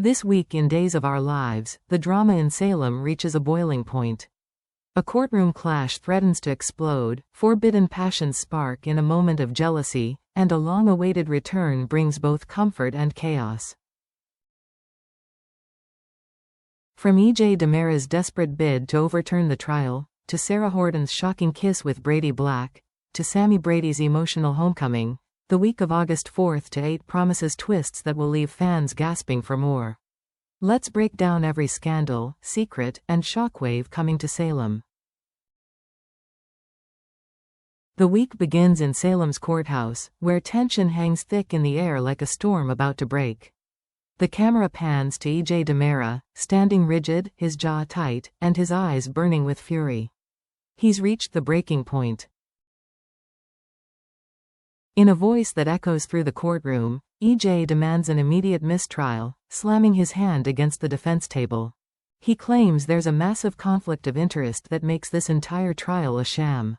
This week in Days of Our Lives, the drama in Salem reaches a boiling point. A courtroom clash threatens to explode, forbidden passions spark in a moment of jealousy, and a long-awaited return brings both comfort and chaos. From E.J. DiMera's desperate bid to overturn the trial, to Sarah Horton's shocking kiss with Brady Black, to Sami Brady's emotional homecoming, the week of August 4 to 8 promises twists that will leave fans gasping for more. Let's break down every scandal, secret, and shockwave coming to Salem. The week begins in Salem's courthouse, where tension hangs thick in the air like a storm about to break. The camera pans to E.J. DiMera, standing rigid, his jaw tight, and his eyes burning with fury. He's reached the breaking point. In a voice that echoes through the courtroom, E.J. demands an immediate mistrial, slamming his hand against the defense table. He claims there's a massive conflict of interest that makes this entire trial a sham.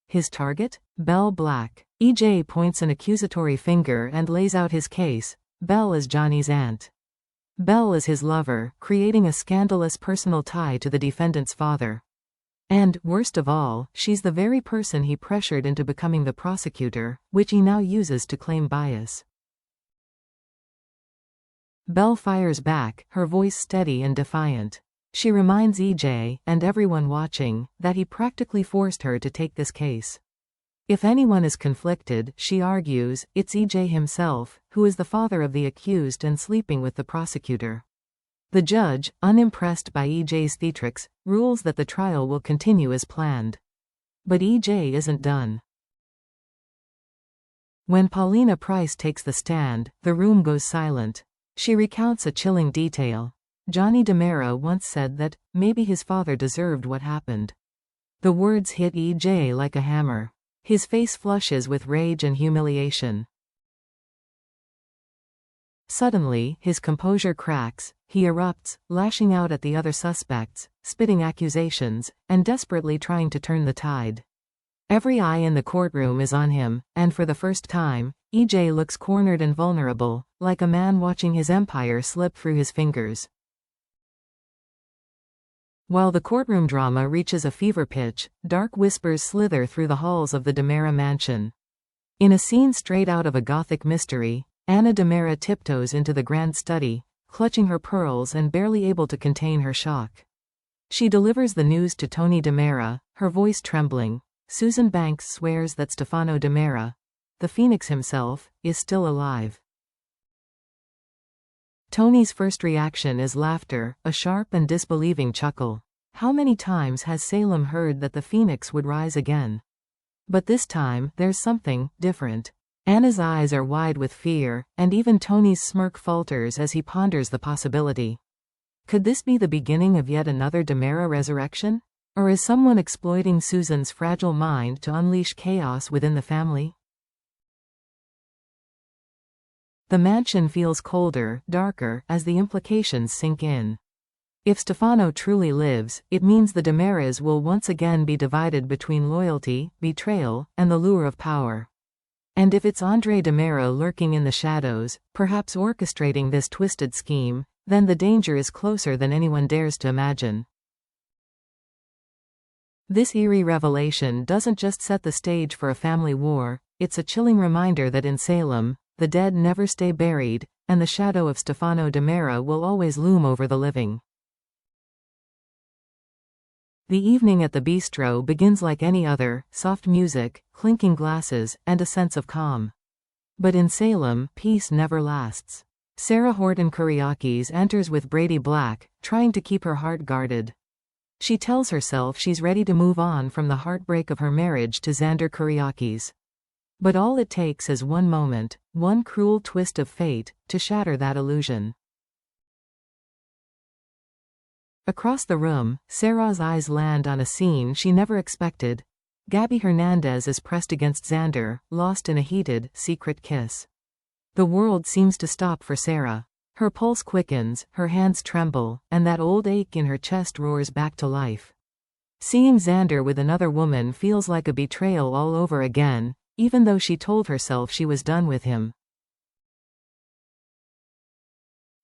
His target? Belle Black. E.J. points an accusatory finger and lays out his case. Belle is Johnny's aunt. Belle is his lover, creating a scandalous personal tie to the defendant's father. And, worst of all, she's the very person he pressured into becoming the prosecutor, which he now uses to claim bias. Belle fires back, her voice steady and defiant. She reminds E.J., and everyone watching, that he practically forced her to take this case. If anyone is conflicted, she argues, it's E.J. himself, who is the father of the accused and sleeping with the prosecutor. The judge, unimpressed by E.J.'s theatrics, rules that the trial will continue as planned. But E.J. isn't done. When Paulina Price takes the stand, the room goes silent. She recounts a chilling detail. Johnny DiMera once said that, maybe his father deserved what happened. The words hit E.J. like a hammer. His face flushes with rage and humiliation. Suddenly, his composure cracks, he erupts, lashing out at the other suspects, spitting accusations, and desperately trying to turn the tide. Every eye in the courtroom is on him, and for the first time, E.J. looks cornered and vulnerable, like a man watching his empire slip through his fingers. While the courtroom drama reaches a fever pitch, dark whispers slither through the halls of the DiMera mansion. In a scene straight out of a Gothic mystery, Anna DiMera tiptoes into the grand study, clutching her pearls and barely able to contain her shock. She delivers the news to Tony DiMera, her voice trembling. Susan Banks swears that Stefano DiMera, the Phoenix himself, is still alive. Tony's first reaction is laughter, a sharp and disbelieving chuckle. How many times has Salem heard that the Phoenix would rise again? But this time, there's something different. Anna's eyes are wide with fear, and even Tony's smirk falters as he ponders the possibility. Could this be the beginning of yet another DiMera resurrection? Or is someone exploiting Susan's fragile mind to unleash chaos within the family? The mansion feels colder, darker, as the implications sink in. If Stefano truly lives, it means the DiMeras will once again be divided between loyalty, betrayal, and the lure of power. And if it's Andre DiMera lurking in the shadows, perhaps orchestrating this twisted scheme, then the danger is closer than anyone dares to imagine. This eerie revelation doesn't just set the stage for a family war, it's a chilling reminder that in Salem, the dead never stay buried, and the shadow of Stefano DiMera will always loom over the living. The evening at the bistro begins like any other, soft music, clinking glasses, and a sense of calm. But in Salem, peace never lasts. Sarah Horton Kuriakis enters with Brady Black, trying to keep her heart guarded. She tells herself she's ready to move on from the heartbreak of her marriage to Xander Kuriakis. But all it takes is one moment, one cruel twist of fate, to shatter that illusion. Across the room, Sarah's eyes land on a scene she never expected. Gabby Hernandez is pressed against Xander, lost in a heated, secret kiss. The world seems to stop for Sarah. Her pulse quickens, her hands tremble, and that old ache in her chest roars back to life. Seeing Xander with another woman feels like a betrayal all over again, even though she told herself she was done with him.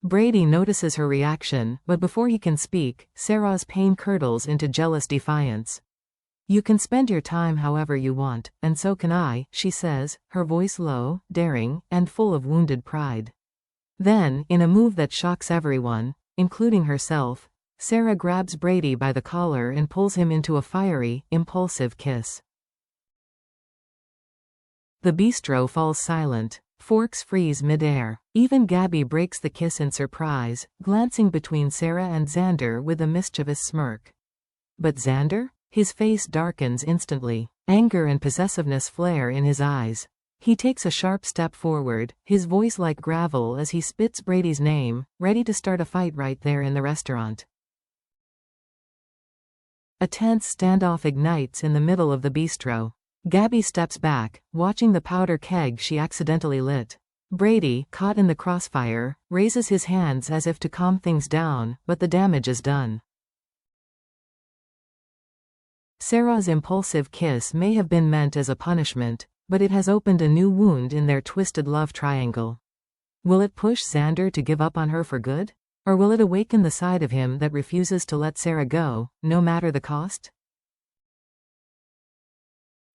Brady notices her reaction, but before he can speak, Sarah's pain curdles into jealous defiance. "You can spend your time however you want, and so can I," she says, her voice low, daring, and full of wounded pride. Then, in a move that shocks everyone, including herself, Sarah grabs Brady by the collar and pulls him into a fiery, impulsive kiss. The bistro falls silent. Forks freeze mid-air. Even Gabby breaks the kiss in surprise, glancing between Sarah and Xander with a mischievous smirk. But Xander? His face darkens instantly. Anger and possessiveness flare in his eyes. He takes a sharp step forward, his voice like gravel as he spits Brady's name, ready to start a fight right there in the restaurant. A tense standoff ignites in the middle of the bistro. Gabby steps back, watching the powder keg she accidentally lit. Brady, caught in the crossfire, raises his hands as if to calm things down, but the damage is done. Sarah's impulsive kiss may have been meant as a punishment, but it has opened a new wound in their twisted love triangle. Will it push Xander to give up on her for good? Or will it awaken the side of him that refuses to let Sarah go, no matter the cost?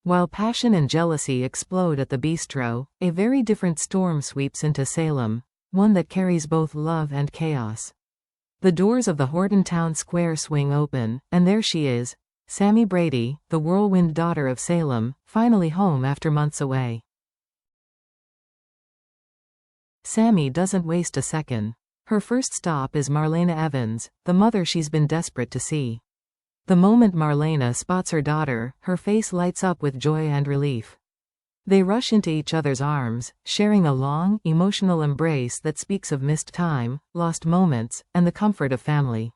While passion and jealousy explode at the bistro, a very different storm sweeps into Salem, one that carries both love and chaos. The doors of the Horton Town Square swing open, and there she is, Sami Brady, the whirlwind daughter of Salem, finally home after months away. Sami doesn't waste a second. Her first stop is Marlena Evans, the mother she's been desperate to see. The moment Marlena spots her daughter, her face lights up with joy and relief. They rush into each other's arms, sharing a long, emotional embrace that speaks of missed time, lost moments, and the comfort of family.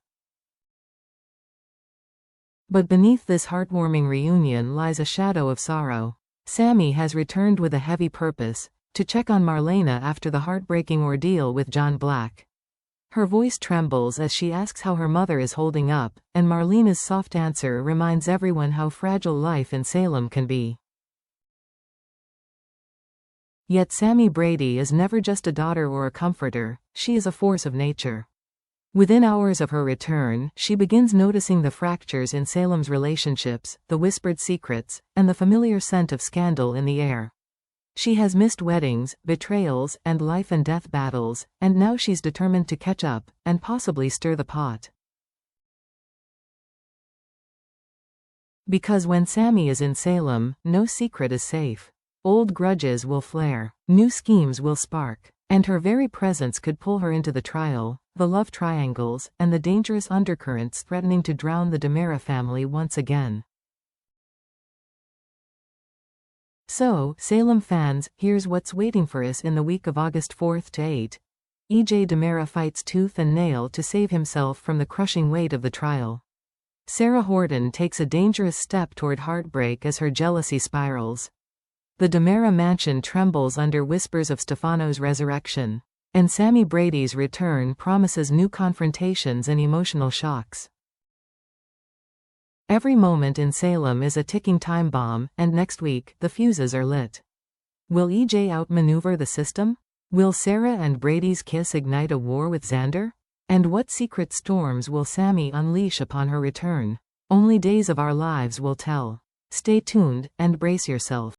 But beneath this heartwarming reunion lies a shadow of sorrow. Sami has returned with a heavy purpose, to check on Marlena after the heartbreaking ordeal with John Black. Her voice trembles as she asks how her mother is holding up, and Marlena's soft answer reminds everyone how fragile life in Salem can be. Yet Sami Brady is never just a daughter or a comforter, she is a force of nature. Within hours of her return, she begins noticing the fractures in Salem's relationships, the whispered secrets, and the familiar scent of scandal in the air. She has missed weddings, betrayals, and life-and-death battles, and now she's determined to catch up, and possibly stir the pot. Because when Sami is in Salem, no secret is safe. Old grudges will flare, new schemes will spark, and her very presence could pull her into the trial, the love triangles, and the dangerous undercurrents threatening to drown the DiMera family once again. So, Salem fans, here's what's waiting for us in the week of August 4th to 8. DiMera fights tooth and nail to save himself from the crushing weight of the trial. Sarah Horton takes a dangerous step toward heartbreak as her jealousy spirals. The DiMera mansion trembles under whispers of Stefano's resurrection, and Sami Brady's return promises new confrontations and emotional shocks. Every moment in Salem is a ticking time bomb, and next week, the fuses are lit. Will outmaneuver the system? Will Sarah and Brady's kiss ignite a war with Xander? And what secret storms will Sami unleash upon her return? Only days of our lives will tell. Stay tuned, and brace yourself.